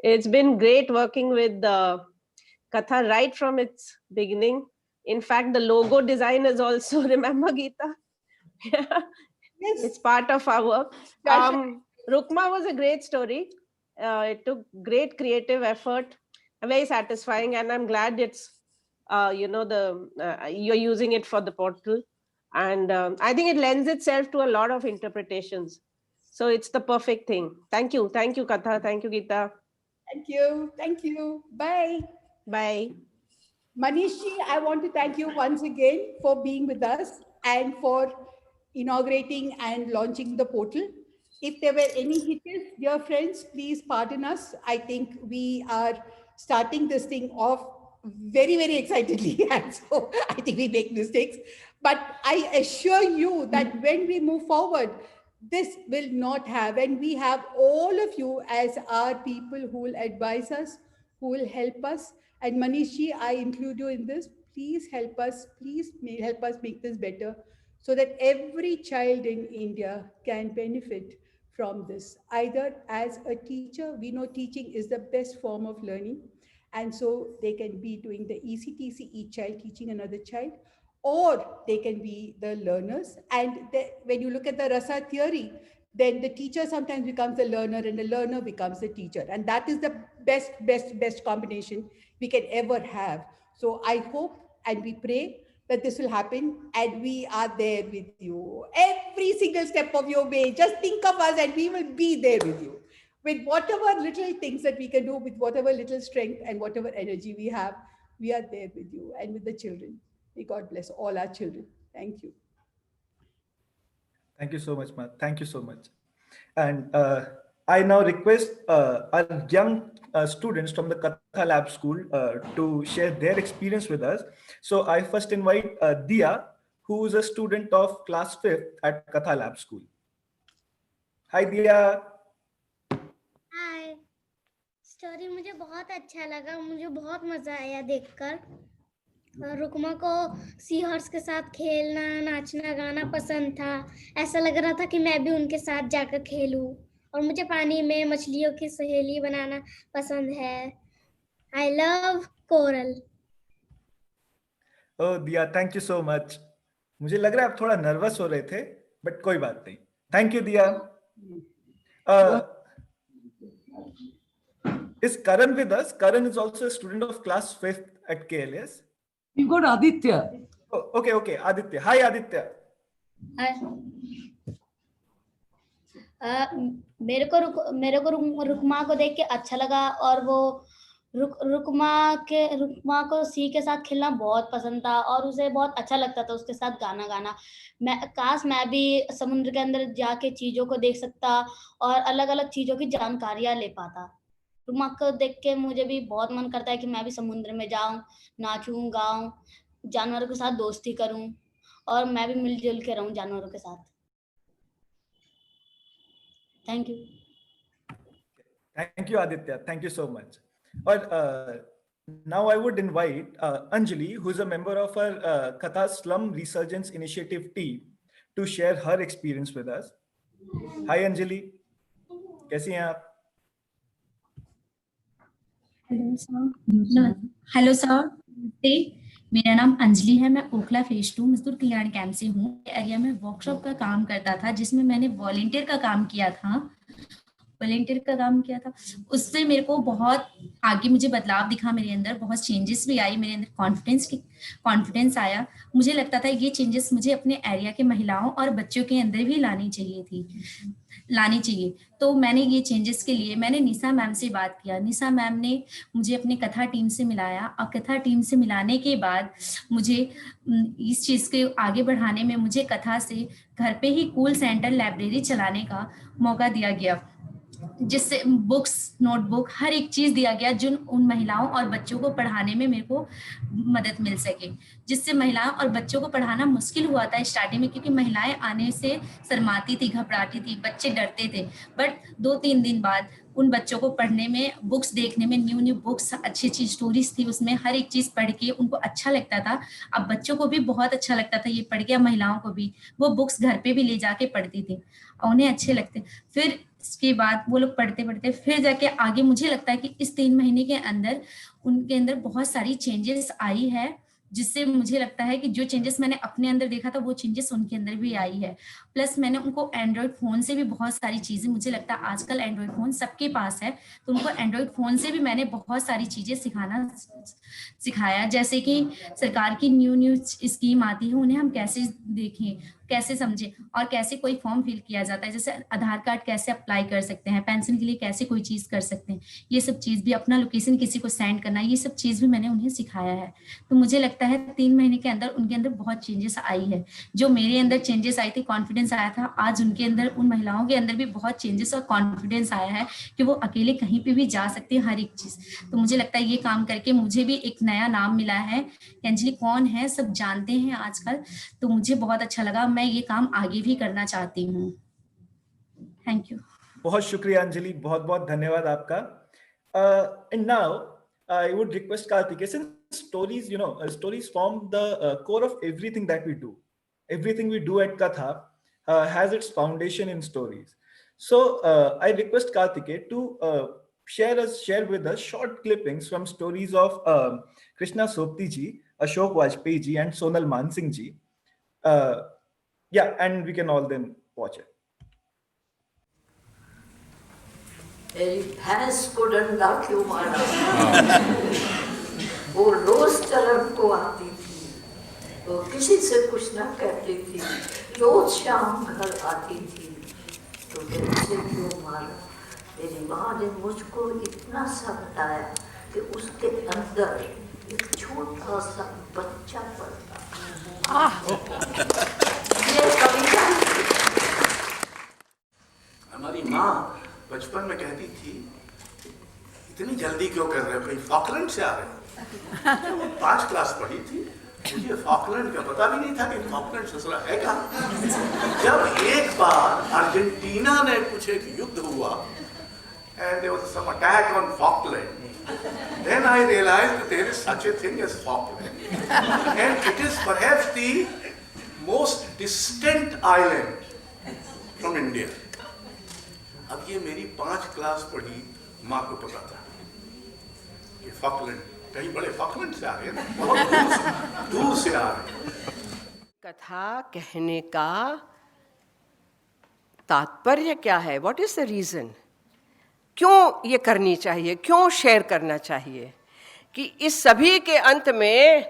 It's been great working with Katha right from its beginning. In fact, the logo design is also, remember, Geeta? Yes. It's part of our work. Rukma was a great story. It took great creative effort, very satisfying, and I'm glad it's you're using it for the portal, and I think it lends itself to a lot of interpretations. So it's the perfect thing. Thank you, Katha. Thank you, Geeta. Thank you. Bye. Bye. Manishji, I want to thank you once again for being with us and for inaugurating and launching the portal. If there were any hitches, dear friends, please pardon us. I think we are starting this thing off very, very excitedly. And so I think we make mistakes. But I assure you that when we move forward, this will not have, and we have all of you as our people who will advise us, who will help us. And Manishji, I include you in this. Please help us. Please help us make this better so that every child in India can benefit from this. Either as a teacher, we know teaching is the best form of learning. And so they can be doing the ECTC, each child teaching another child, or they can be the learners. And when you look at the Rasa theory, then the teacher sometimes becomes the learner and the learner becomes the teacher. And that is the best combination we can ever have. So I hope and we pray that this will happen, and we are there with you. Every single step of your way, just think of us and we will be there with you. With whatever little things that we can do, with whatever little strength and whatever energy we have, we are there with you and with the children. May God bless all our children. Thank you. Thank you so much, Ma. Thank you so much. And I now request our young students from the Katha Lab School to share their experience with us. So I first invite Dia, who is a student of class 5th at Katha Lab School. Hi, Dia. Hi. Story मुझे बहुत अच्छा लगा, मुझे बहुत मजा आया देखकर। रुकमा को सी हॉर्स के साथ खेलना, नाचना, गाना पसंद था। ऐसा लग रहा था कि मैं भी उनके साथ जाकर खेलूं। और मुझे पानी में मछलियों की सहेली बनाना पसंद है। I love coral. Oh, Dia, thank you so much. मुझे लग रहा है आप थोड़ा नर्वस हो रहे थे, बट कोई बात नहीं। Thank you, Dia. Is Karan with us? Karan is also a student of class 5th at KLS. We've got Aditya. Oh, okay. Aditya. Hi, Aditya. मेरे को रुकमा को देख के अच्छा लगा, और वो रुकमा को सी के साथ खेलना बहुत पसंद था, और उसे बहुत अच्छा लगता था उसके साथ गाना गाना। काश मैं भी समुद्र के अंदर जाके चीजों को देख सकता और अलग अलग चीजों की जानकारियां ले पाता। रुकमा को देख के मुझे भी बहुत मन करता है कि मैं भी समुद्र में जाऊं, नाचूं, गाऊं, जानवरों के साथ दोस्ती करूं, और मैं भी मिलजुल के रहूं जानवरों के साथ। Thank you. Thank you, Aditya. Thank you so much. Now I would invite Anjali, who is a member of our Katha Slum Resurgence Initiative team, to share her experience with us. Hi, Anjali. कैसी हैं आप? Hello sir, मेरा नाम अंजलि है। मैं Okhla phase 2 मजदूर कल्याण camp से हूँ। एरिया में वर्कशॉप का काम करता था, जिसमें मैंने वॉलंटियर का काम किया था। उससे मेरे को बहुत आगे मुझे बदलाव दिखा, मेरे अंदर बहुत चेंजेस भी आई, मेरे अंदर कॉन्फिडेंस आया। मुझे लगता था ये चेंजेस मुझे अपने एरिया के महिलाओं और बच्चों के अंदर भी लानी चाहिए। तो मैंने ये चेंजेस के लिए मैंने निशा मैम से बात किया। निशा मैम ने मुझे अपने कथा टीम से मिलाया, और कथा टीम से मिलाने के बाद मुझे इस चीज़ के आगे बढ़ाने में मुझे कथा से घर पे ही कूल सेंटर लाइब्रेरी चलाने का मौका दिया गया, जिससे बुक्स, नोटबुक, हर एक चीज दिया गया जो उन महिलाओं और बच्चों को पढ़ाने में मेरे को मदद मिल सके। जिससे महिलाओं और बच्चों को पढ़ाना मुश्किल हुआ था स्टार्टिंग में, क्योंकि महिलाएं आने से शर्माती थी, घबराती थी, बच्चे डरते थे। बट 2-3 दिन बाद उन बच्चों को पढ़ने में, बुक्स देखने में, न्यू बुक्स, अच्छी स्टोरीज थी उसमें, हर एक चीज पढ़ के उनको अच्छा लगता था। अब बच्चों को भी बहुत अच्छा लगता था ये पढ़ के, महिलाओं को भी वो बुक्स घर पे भी ले जाके पढ़ती थी और उन्हें अच्छे लगते। फिर इसके बाद वो लोग पढ़ते फिर जाके आगे मुझे लगता है कि इस 3 महीने के अंदर उनके अंदर बहुत सारी चेंजेस आई है, जिससे मुझे लगता है कि जो चेंजेस मैंने अपने अंदर देखा था वो चेंजेस उनके अंदर भी आई है। प्लस मैंने उनको एंड्रॉयड फोन से भी बहुत सारी चीजें, मुझे लगता है आजकल एंड्रॉयड फोन सबके पास है, तो उनको एंड्रॉयड फोन से भी मैंने बहुत सारी चीजें सिखाया। जैसे कि सरकार की न्यू स्कीम आती है, उन्हें हम कैसे देखें, कैसे समझें, और कैसे कोई फॉर्म फिल किया जाता है। जैसे आधार कार्ड कैसे अप्लाई कर सकते हैं, पेंशन के लिए कैसे कोई चीज कर सकते हैं, ये सब चीज भी, अपना लोकेशन किसी को सेंड करना, ये सब चीज भी मैंने उन्हें सिखाया है। तो मुझे लगता है 3 महीने के अंदर उनके अंदर बहुत चेंजेस आई है। जो मेरे अंदर चेंजेस आई थी, कॉन्फिडेंस आया था, आज उनके अंदर, उन महिलाओं के अंदर भी बहुत चेंजेस और कॉन्फिडेंस आया है कि वो अकेले कहीं पे भी जा सकते हैं, हर एक चीज। तो मुझे लगता है ये काम करके मुझे भी एक नया नाम मिला है। अंजलि कौन है सब जानते हैं आजकल, तो मुझे बहुत अच्छा लगा। मैं ये काम आगे भी करना चाहती हूँ। Thank you. बहुत शुक्रिया अंजलि, बहुत बहुत धन्यवाद आपका। And now I would request Karthik, since stories, stories form the core of everything that we do. Everything we do at Katha has its foundation in stories. So I request Karthik to share with us short clippings from stories of Krishna Sopti ji, Ashok Vajpayee ji, and Sonal Mansingh ji. And we can all then watch it. मेरी भैंस को डंडा क्यों मारा? वो रोज चरण को आती थी, वो किसी से कुछ ना कहती थी, रोज शाम घर आती थी, तो फिर उसे क्यों मारा? मेरी माँ ने मुझको इतना सा बताया कि उसके अंदर एक छोटा सा बच्चा पड़ता। ये कविता हमारी माँ बचपन में कहती थी, इतनी जल्दी क्यों कर रहे हो, कहीं फॉकलैंड से आ रहे हो? वो 5 क्लास पढ़ी थी, मुझे फॉकलैंड का पता भी नहीं था कि फॉकलैंड ससुरा है क्या। जब एक बार अर्जेंटीना ने कुछ एक युद्ध हुआ, and there was some attack on Falkland, then I realized that there is such a thing as Falkland, and it is perhaps the most distant island from India. अब ये मेरी 5 क्लास पढ़ी माँ को पता था कि फॉकलैंड, कहीं बड़े फॉकलैंड से आ रहे हैं, बहुत दूर से आ रहे हैं। कथा कहने का तात्पर्य क्या है, व्हाट इज द रीजन, क्यों ये करनी चाहिए, क्यों शेयर करना चाहिए, कि इस सभी के अंत में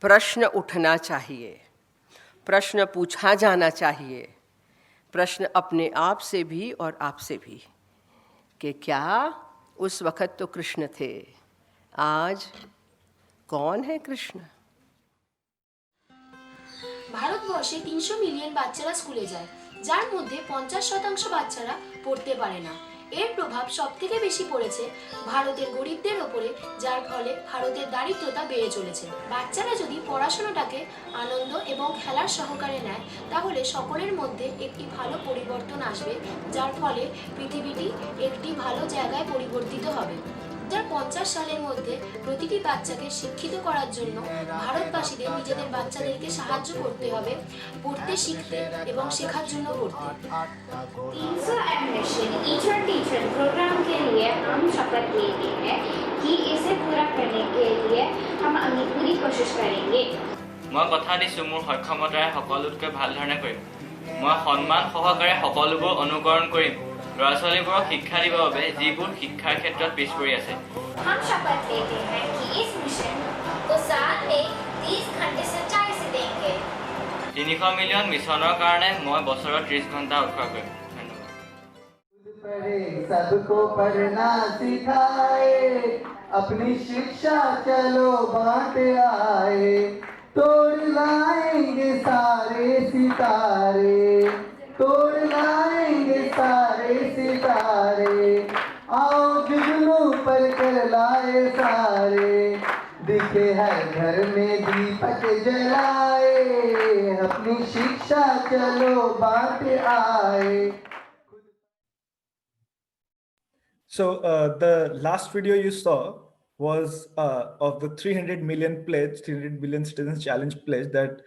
प्रश्न उठना चाहिए, प्रश्न पूछा जाना चाहिए, प्रश्न अपने आप से भी और आपसे भी, कि क्या उस वक्त तो कृष्ण थे, आज कौन है कृष्ण। ভারতবর্ষে 300 মিলিয়ন বাচ্চারা স্কুলে যায়, যার মধ্যে 50% বাচ্চারা পড়তে পারে না। এর প্রভাব সবথেকে বেশি পড়েছে ভারতের গরিবদের ওপরে, যার ফলে ভারতের দারিদ্রতা বেড়ে চলেছে। বাচ্চারা যদি পড়াশোনাটাকে আনন্দ এবং খেলার সহকারে নেয়, তাহলে সকলের মধ্যে একটি ভালো পরিবর্তন আসবে, যার ফলে পৃথিবীটি একটি ভালো জায়গায় পরিবর্তিত হবে। 2050 সালের মধ্যে প্রতিটি বাচ্চাকে শিক্ষিত করার জন্য ভারতবাসীদের নিজেদের বাচ্চাদেরকে সাহায্য করতে হবে পড়তে, শিখতে এবং শেখার জন্য পড়তে। 300 मिशन ईचर टीचर प्रोग्राम के लिए हम शपथ लेते हैं कि इसे पूरा करने के लिए हम अपनी पूरी कोशिश करेंगे। मैं कथा दिसु मोर सक्षमतारे सकलोतকৈ ভাল ধৰণে কৰিম। মই সন্মান সহকাৰে সকলোবোৰ অনুকৰণ কৰিম, ল'ৰা ছোৱালীবোৰক শিক্ষা দিবৰ বাবে যিবোৰ শিক্ষাৰ ক্ষেত্ৰত পিছ পৰি আছে। हम शपथ लेते हैं कि इस मिशन को साल में 30 घंटे सच्चाई से देंगे। 300 মিলিয়ন মিছনৰ কাৰণে মই বছৰত 30 ঘণ্টা উৎসৰ্গ কৰিম। सबको पढ़ना सिखाए, अपनी शिक्षा चलो बांटे आए, तोड़ लाएंगे सारे सितारे, तोड़ लाएंगे सारे सितारे, आओ जुगनू पर कर लाए सारे, दिखे हर घर में दीपक जलाए, अपनी शिक्षा चलो बांटे आए। So the last video you saw was of the 300 million pledge, 300 million citizens challenge pledge that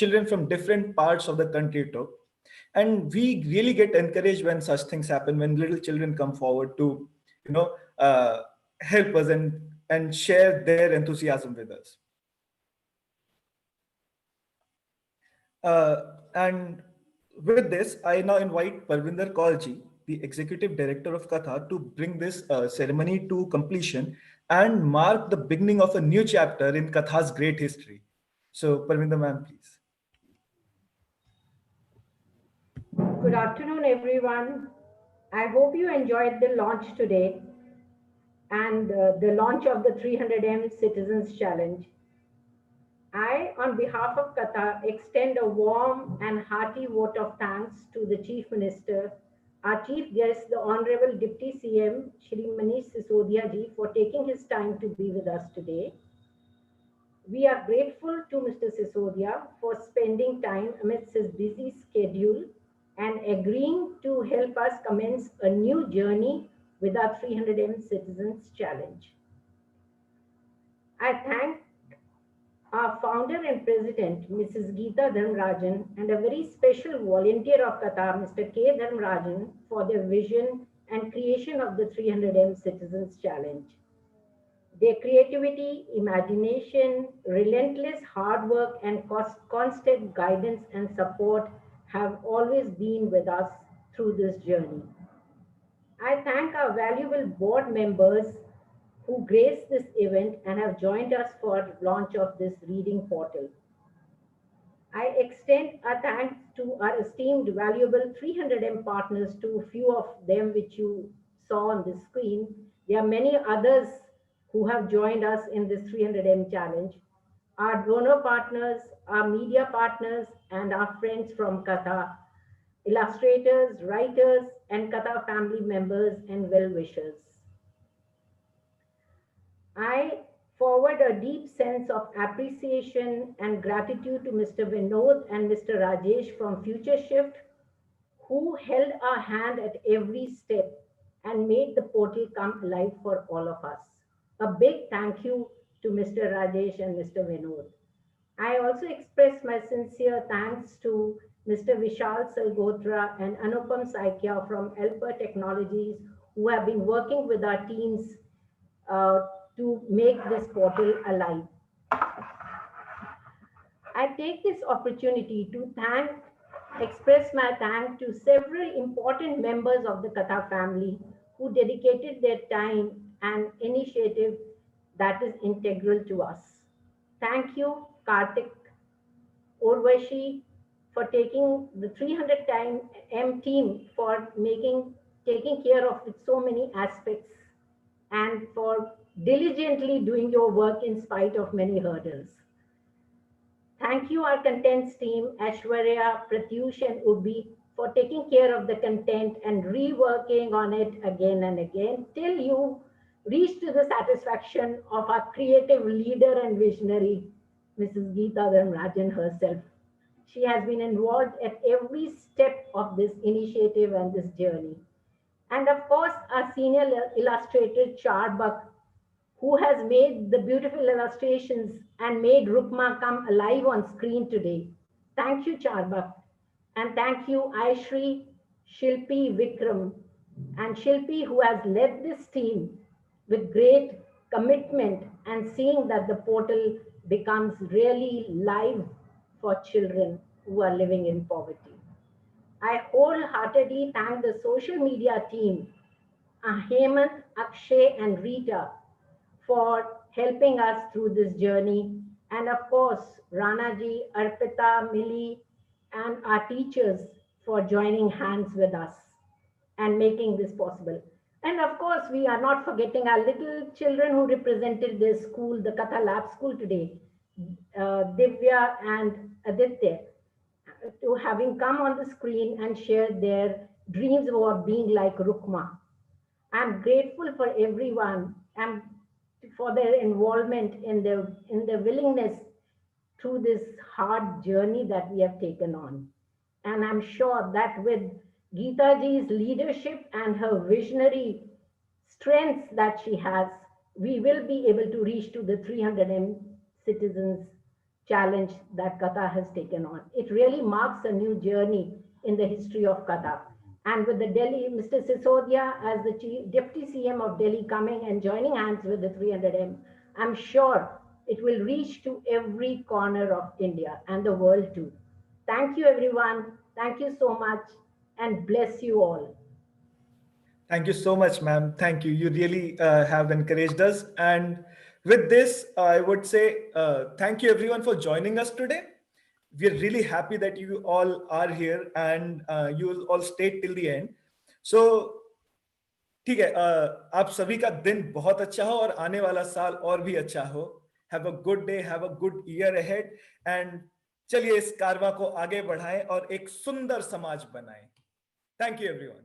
children from different parts of the country took. And we really get encouraged when such things happen, when little children come forward to, help us and share their enthusiasm with us. And with this, I now invite Parvinder Kaulji, the Executive Director of Katha, to bring this ceremony to completion and mark the beginning of a new chapter in Katha's great history. So, Parvinder ma'am, please. Good afternoon, everyone. I hope you enjoyed the launch today and the launch of the 300M Citizens Challenge. I, on behalf of Katha, extend a warm and hearty vote of thanks to the Chief Minister, our chief guest, the Honorable Deputy CM, Shri Manish Sisodia ji, for taking his time to be with us today. We are grateful to Mr. Sisodia for spending time amidst his busy schedule and agreeing to help us commence a new journey with our 300M Citizens Challenge. I thank our founder and president, Mrs. Geeta Dharmarajan, and a very special volunteer of Katha, Mr. K. Dharmarajan, for their vision and creation of the 300M Citizens Challenge. Their creativity, imagination, relentless hard work, and constant guidance and support have always been with us through this journey. I thank our valuable board members who graced this event and have joined us for launch of this reading portal. I extend a thanks to our esteemed, valuable 300M partners, to a few of them which you saw on the screen. There are many others who have joined us in this 300M challenge. Our donor partners, our media partners, and our friends from Katha, illustrators, writers, and Katha family members and well-wishers. I forward a deep sense of appreciation and gratitude to Mr. Vinod and Mr. Rajesh from Future Shift, who held our hand at every step and made the portal come alive for all of us. A big thank you to Mr. Rajesh and Mr. Vinod. I also express my sincere thanks to Mr. Vishal Salgotra and Anupam Saikia from Elper Technologies, who have been working with our teams to make this portal alive. I take this opportunity to thank express my thanks to several important members of the Katha family who dedicated their time and initiative that is integral to us. Thank you, Karthik, Urvashi, for taking the 300M team for taking care of so many aspects and for diligently doing your work in spite of many hurdles. Thank you, our contents team, Aishwarya, Pratyush, and Ubbi, for taking care of the content and reworking on it again and again till you reach to the satisfaction of our creative leader and visionary, Mrs. Geeta Dharmarajan herself. She has been involved at every step of this initiative and this journey. And of course, our senior illustrator, Charbak, who has made the beautiful illustrations and made Rukma come alive on screen today. Thank you, Charbak. And thank you, Aishri, Shilpi, Vikram, and Shilpi, who has led this team with great commitment and seeing that the portal becomes really live for children who are living in poverty. I wholeheartedly thank the social media team, Hemant, Akshay, and Rita, for helping us through this journey. And of course, Ranaji, Arpita, Millie, and our teachers for joining hands with us and making this possible. And of course, we are not forgetting our little children who represented this school, the Katha Lab School today, Divya and Aditya, to having come on the screen and shared their dreams about being like Rukma. I'm grateful for everyone and for their involvement in their willingness through this hard journey that we have taken on. And I'm sure that with Geeta ji's leadership and her visionary strengths that she has, we will be able to reach to the 300M Citizens Challenge that Katha has taken on. It really marks a new journey in the history of Katha. And with the Delhi, Mr. Sisodia as the Deputy CM of Delhi coming and joining hands with the 300M, I'm sure it will reach to every corner of India and the world too. Thank you, everyone. Thank you so much and bless you all. Thank you so much, ma'am. Thank you. You really have encouraged us. And with this, I would say thank you everyone for joining us today. We are really happy that you all are here and you will all stay till the end. So, ठीक है, आप सभी का दिन बहुत अच्छा हो और आने वाला साल और भी अच्छा हो. Have a good day, have a good year ahead, and चलिए इस कारवां को आगे बढ़ाएं और एक सुंदर समाज बनाएं. Thank you everyone.